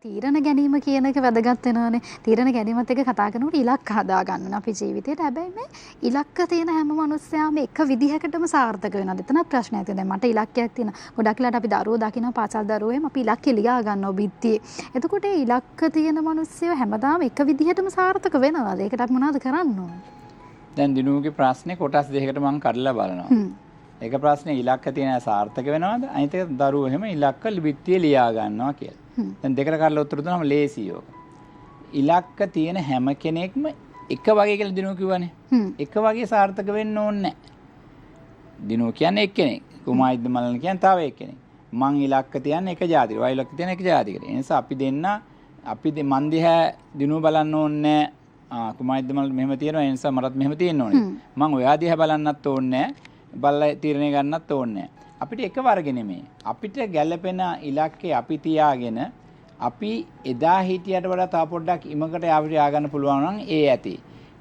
තීරණ ගැනීම කියන එක වැදගත් වෙනවානේ. තීරණ ගැනීමත් එක්ක කතා කරනකොට ඉලක්ක හදා ගන්න ඕනේ අපේ ජීවිතේට. හැබැයි මේ ඉලක්ක තියෙන හැම මිනිස්සයාම එක විදිහකටම සාර්ථක වෙනවද? එතනත් ප්‍රශ්නයක් තියෙනවා. දැන් මට ඉලක්කයක් තියෙනවා. ගොඩක් වෙලාවට අපි දරුවෝ දකින්න පාසල් දරුවෝ එහෙම අපි ඉලක්ක ලියා ගන්නවා බිත්තියේ. එතකොට ඒ ඉලක්ක තියෙන මිනිස්සයෝ හැමදාම එක විදිහටම සාර්ථක වෙනවද? ඒකට අපි මොනවද කරන්න ඕනේ? දැන් දිනුගේ ප්‍රශ්නේ කොටස් දෙකකට මම කඩලා බලනවා. එක ප්‍රශ්නේ ඉලක්ක තියෙන සාර්ථක වෙනවද? අනිත් එක දරුවෝ එහෙම ඉලක්ක බිත්තියේ ලියා ගන්නවා කියලා. දැන් දෙකට කඩලා උත්තර දුන්නාම ලේසියි ඕක. ඉලක්ක තියෙන හැම කෙනෙක්ම එක වගේ කියලා දිනුව කිව්වනේ. එක වගේ සාර්ථක වෙන්න ඕනේ නැහැ. දිනුව කියන්නේ එක්කෙනෙක්. කුමායිද්ද මලන කියන්නේ තව එක්කෙනෙක්. මං ඉලක්ක තියන්නේ එක ජාතියකට. වයි ඉලක්ක තියන්නේ එක ජාතියකට. ඒ නිසා අපි දෙන්න මන් දිහා දිනුව බලන්න ඕනේ නැහැ. කුමායිද්ද මල මෙහෙම තියෙනවා. ඒ නිසා මටත් මෙහෙම තියෙන්න ඕනේ. මං ඔයා දිහා බලන්නත් ඕනේ නැහැ. බලලා තීරණය ගන්නත් ඕනේ නැහැ. අපිට එක වර්ග නෙමෙයි. අපිට ගැළපෙන ඉලක්කේ අපි තියාගෙන අපි එදා හිටියට වඩා තව පොඩ්ඩක් ඉමකට අපිට ය아가න්න පුළුවන් නම් ඒ ඇති.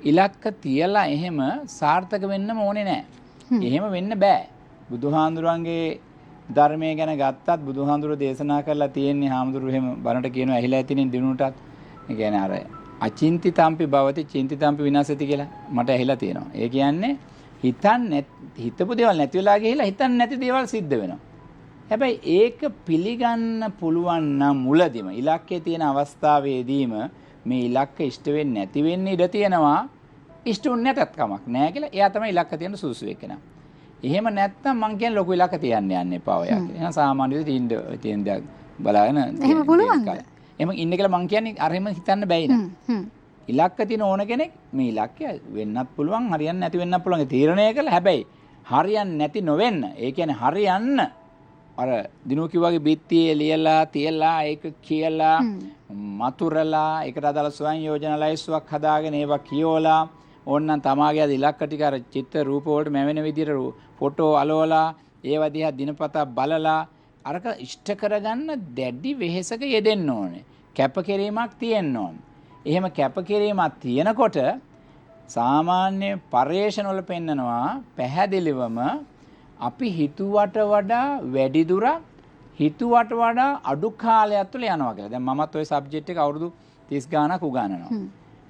ඉලක්ක තියලා එහෙම සාර්ථක වෙන්න ඕනේ නැහැ. එහෙම වෙන්න බෑ. බුදුහාඳුරන්ගේ ධර්මයේ ගැන ගත්තත් බුදුහාඳුර දේශනා කරලා තියෙන්නේ හාමුදුරු එහෙම බණට කියනවා ඇහිලා ඇතිනේ දිනුටත්. ඒ කියන්නේ අර අචින්තිතම්පි භවති චින්තිතම්පි විනාශති කියලා මට ඇහිලා තියෙනවා. ඒ කියන්නේ හිතපු දේවල් නැති වෙලා ගිහිලා හිතන්නේ නැති දේවල් සිද්ධ වෙනවා. හැබැයි ඒක පිළිගන්න පුළුවන් නම් මුලදිම ඉලක්කයේ තියෙන අවස්ථාවේදීම මේ ඉලක්ක ඉෂ්ට වෙන්නේ නැති වෙන්න ඉඩ තියෙනවා. ඉෂ්ටුන් නැතත් කමක් නැහැ කියලා. එයා තමයි ඉලක්ක තියෙන සුසු එක්කෙනා. එහෙම නැත්නම් මං කියන්නේ ලොකු ඉලක්ක තියන්න යන්න එපා ඔයා කියලා. එහෙනම් සාමාන්‍ය විදිහට තියෙන දේ බලාගෙන එහෙම පුළුවන්ද? එහෙම ඉන්න කියලා මං කියන්නේ අර එහෙම හිතන්න බැයි නෑ. ඉලක්ක තියෙන ඕන කෙනෙක් මේ ඉලක්කය වෙන්නත් පුළුවන් හරියන්නේ නැති වෙන්නත් පුළුවන් තීරණය කළා. හැබැයි හරියන්නේ නැති නොවෙන්න. ඒ කියන්නේ හරියන්න අර දිනු කිව්වාගේ බිත්තියේ ලියලා තියලා ඒක කියලා මතුරලා ඒකට අදාළ ස්වයං යෝජනා ලයිස්තුවක් හදාගෙන ඒවා කියවලා ඕනනම් තමාගේ අද ඉලක්ක ටික අර චිත්‍ර රූප වලට මැවෙන විදිහට ෆොටෝ අලවලා ඒවා දිහා දිනපතා බලලා අරක ඉෂ්ට කරගන්න දැඩි වෙහෙසක යෙදෙන්න ඕනේ. කැපකිරීමක් තියෙන්න ඕනේ. එහෙම කැපකිරීමක් තියෙනකොට සාමාන්‍ය පර්යේෂණ වල පෙන්නනවා පැහැදිලිවම අපි හිතුවට වඩා වැඩි දුරක් හිතුවට වඩා අඩු කාලයක් තුළ යනවා කියලා. දැන් මමත් ওই සබ්ජෙක්ට් එක අවුරුදු 30 ගාණක් උගන්වනවා.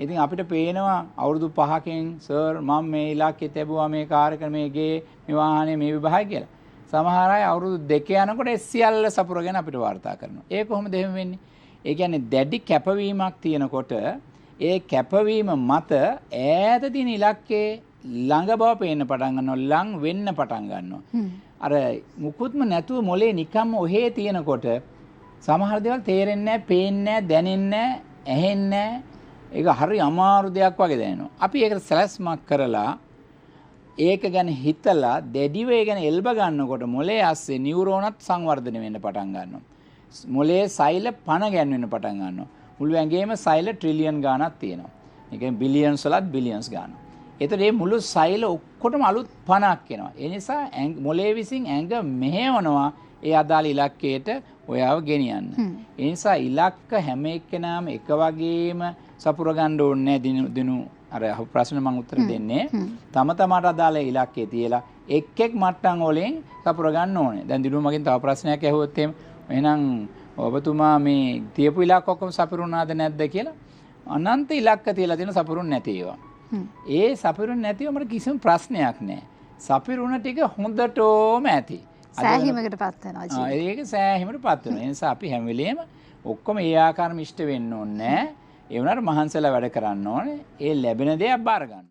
ඉතින් අපිට පේනවා අවුරුදු 5කින් සර් මම මේ ඉලක්කෙ තිබුවා මේ කාර්යක්‍රම මේ ගේ මේ වාහනේ මේ විභාගය කියලා. සමහර අය අවුරුදු 2 යනකොට ඒ සියල්ල සපුරගෙන අපිට වාර්තා කරනවා. ඒ කොහොමද එහෙම වෙන්නේ? ඒ කියන්නේ දැඩි කැපවීමක් තියෙනකොට ඒ කැපවීම මත ඈත තියෙන ඉලක්කේ ළඟ බව පේන්න පටන් ගන්නවා, ලං වෙන්න පටන් ගන්නවා. අර මුකුත්ම නැතුව මොලේ නිකම්ම ඔහේ තියෙනකොට සමහර දේවල් තේරෙන්නේ නැහැ, පේන්නේ නැහැ, දැනෙන්නේ නැහැ, ඇහෙන්නේ නැහැ. ඒක හරි අමාරු දෙයක් වගේ දැනෙනවා. අපි ඒකට සැලැස්මක් කරලා ඒක ගැන හිතලා දැඩිව ඒ ගැන එල්බ ගන්නකොට මොලේ ඇස්සේ නියුරෝනත් සංවර්ධනය වෙන්න පටන් ගන්නවා. මොලේ සෛල පණ ගැන්වෙන්න පටන් ගන්නවා. මුළු ඇඟේම සෛල ට්‍රිලියන් ගාණක් තියෙනවා. ඒ කියන්නේ බිලියන්ස් වලත් බිලියන්ස් ගාණක්. ඒතර මේ මුළු සෛල ඔක්කොටම අලුත් පණක් එනවා. ඒ නිසා මොලේ විසින් ඇඟ මෙහෙවනවා ඒ අදාළ ඉලක්කයට ඔයාව ගෙනියන්න. ඒ නිසා ඉලක්ක හැම එක්කෙනාම එක වගේම සපුර ගන්න ඕනේ දිනු අර ප්‍රශ්න මම උත්තර දෙන්නේ. තම තමාට අදාළ ඉලක්කේ තියලා එක් එක් මට්ටම් වලින් සපුර ගන්න ඕනේ. දැන් දිනු මගෙන් තව ප්‍රශ්නයක් ඇහුවොත් එහෙනම් ඔබතුමා මේ තියපු ඉලක්ක ඔක්කොම සපුරුනාද නැද්ද කියලා අනන්ත ඉලක්ක තියලා තියෙන සපුරුන් නැති ඒවා. ඒ සපුරුන් නැතිව මට කිසිම ප්‍රශ්නයක් නැහැ. සපුරුන ටික හොඳටම ඇති. සෑහීමකටපත් වෙනවා. ඒක සෑහීමකටපත් වෙනවා. ඒ නිසා අපි හැම වෙලෙම ඔක්කොම ඒ ආකාරම ඉෂ්ට වෙන්න ඕනේ නැහැ. ඒ වුණාට මහන්සලා වැඩ කරන්න ඕනේ. ඒ ලැබෙන දේ බාර ගන්න.